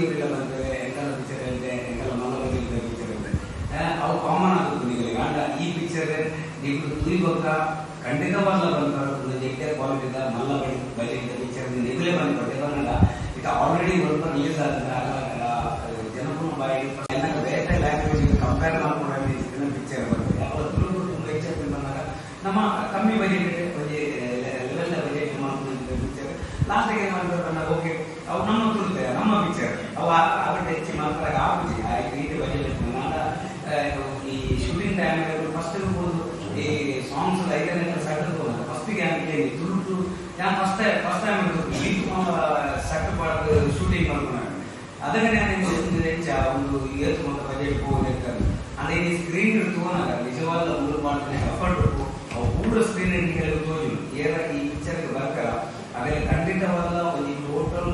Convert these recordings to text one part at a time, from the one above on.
ಅವರೆಲ್ಲ ಬಂದರೆ ಎಂಕಲ ಪಿಕ್ಚರ್ ಇದೆ ಎಂಕಲ ಮಲ್ಲಬದಿ ಪಿಕ್ಚರ್ ಇದೆ ಅವು ಕಾಮನ್ ಆಗುತ್ತೆ ನಿಮಗೆ ಕಾಂಡ ಈ ಪಿಕ್ಚರ್ ನೀವು ತುರಿ ಬೊಕ್ಕ ಖಂಡಿತವಾಗ್ಲ ಬಂದು ಎಷ್ಟೇ ಕ್ವಾಲಿಟಿದ ಮಲ್ಲಬದಿ ಬಜೆಟ್ ಪಿಕ್ಚರ್ ನಿಗಲೇ ಬಂದ್ಕೊಟ್ಟೆ ಬಂದ ಇದು ಆಲ್ರೆಡಿ ಸ್ವಲ್ಪ ರಿಲೀಸ್ ಆದ ಜನಪುರ ಬಾಯಿ ಬೇರೆ ಲ್ಯಾಂಗ್ವೇಜ್ ಕಂಪೇರ್ ಮಾಡ್ಕೊಂಡು ಪಿಕ್ಚರ್ ಬರ್ತದೆ ಅವರ ತುಂಬ ಪಿಕ್ಚರ್ ಬಂದಾಗ ನಮ್ಮ ಕಮ್ಮಿ ಬಜೆಟ್ ಲೆವೆಲ್ ಬಜೆಟ್ ಮಾಡ್ಕೊಂಡು ಪಿಕ್ಚರ್ ಲಾಸ್ಟಿಗೆ ಏನು ಮಾಡ್ತಾರೆ ಓಕೆ ಅವು ನಮ್ಮ ತುಳಿತೆ ನಮ್ಮ ಪಿಕ್ಚರ್ ಅವು ಅವತ್ತು ಹೆಚ್ಚು ಮಾತ್ರ ಆಗುತ್ತೆ ಈ ಬಜೆಟ್ ಈ ಶೂಟಿಂಗ್ ಟೈಮ್ ಫಸ್ಟ್ ಈ ಸಾಂಗ್ಸ್ ಐದನೇ ಸೆಟ್ ಫಸ್ಟಿಗೆ ಆಗಲಿ ತುಳುಟು ನಾನು ಫಸ್ಟ್ ಟೈಮ್ ಸೆಟ್ ಪಾಡು ಶೂಟಿಂಗ್ ಮಾಡ್ಕೊಂಡು ಅದಕ್ಕೆ ನಾನು ಹೆಚ್ಚ ಒಂದು ಏತ್ತು ಮತ್ತು ಬಜೆಟ್ ಹೋಗಿರ್ತಾರೆ ಅಂದರೆ ಈ ಸ್ಕ್ರೀನ್ ತೋನಾಗ ನಿಜವಾದ ಮೂರು ಮಾಡ್ತಾನೆ ಎಫರ್ಟ್ ಅವು ಕೂಡ ಸ್ಕ್ರೀನ್ ಹೇಳಿ ತೋರಿಲ್ಲ ಏನ ಈ ಪಿಕ್ಚರ್ಗೆ ಬರ್ತಾರ ಅದೇ ಖಂಡಿತವಾದ ಒಂದು ಟೋಟಲ್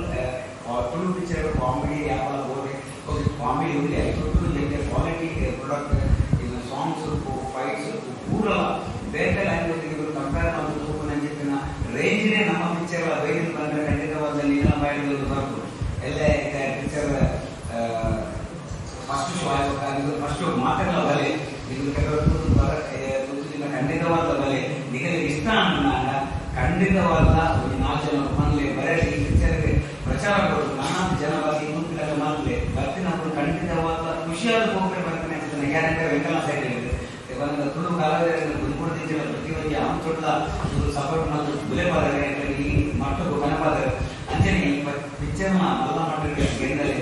ತುಳು ಪಿಕ್ಚರ್ ಕಾಮಿಡಿ ಯಾವ ಬೋರೆ ಕಾಮಿಡಿ ಉಂಟೆ ಟೋಟಲ್ ಜೊತೆ ಕ್ವಾಲಿಟಿ ಪ್ರಾಡಕ್ಟ್ ಇನ್ನು ಸಾಂಗ್ಸ್ ಫೈಟ್ಸ್ ಪೂರ ಬೇರೆ ಲ್ಯಾಂಗ್ವೇಜ್ ಕಂಪೇರ್ ಮಾಡೋದು ನನ್ನ ಜೊತೆನ ರೇಂಜ್ನೇ ನಮ್ಮ ಪಿಕ್ಚರ್ ರೇಂಜ್ ಬಂದರೆ ಖಂಡಿತವಾದ ನೀಲ ಬಾಯಿಗಳು ಬರ್ತದೆ ಎಲ್ಲ ಪಿಕ್ಚರ್ ಫಸ್ಟ್ ಶೋ ಆಗಬೇಕು ಫಸ್ಟ್ ಮಾತೆಲ್ಲ ಬಲೆ ಇದು ಖಂಡಿತವಾದ ಬಲೆ ನಿಮಗೆ ಇಷ್ಟ ಅಂದಾಗ ಖಂಡಿತವಾದ ಒಂದು 4 ಜನ ಬಂದ್ಲೆ ಬರೀ ಈ ಪಿಕ್ಚರ್ಗೆ ಪ್ರಚಾರ ಕೊಟ್ಟು ನಾನಾ ಜನವಾಗಿ ಗುಂಪಿನಲ್ಲಿ ಮಾಡಲಿ ಬರ್ತೀನప్పుడు ಖಂಡಿತವಾದ ಖುಷಿಯಾದ ಹೋಗ್ರೆ ಬರ್ತೀನಿ ಅಂತ ಗ್ಯಾರಂಟಿ ವೆಂಕಲ ಸೈಡ್ ಇದೆ ಇವಾಗ ತುಳು ಕಾಲದಲ್ಲಿ ಗುಂಪುಡಿನ ಪ್ರತಿಯೊಂದು ಆಮಚೋಟ್ಲ ಸಪೋರ್ಟ್ ಮತ್ತು ಬೆಲೆ ಬಾದರೆ ಈ ಮಟ್ಟಕ್ಕೆ ಕನಪಾದರೆ ಅಂಚನೆ ಪಿಕ್ಚರ್ನ ಮಲ್ಲ ಮಟ್ಟಕ್ಕೆ ಕೇಂದ್ರದಲ್ಲಿ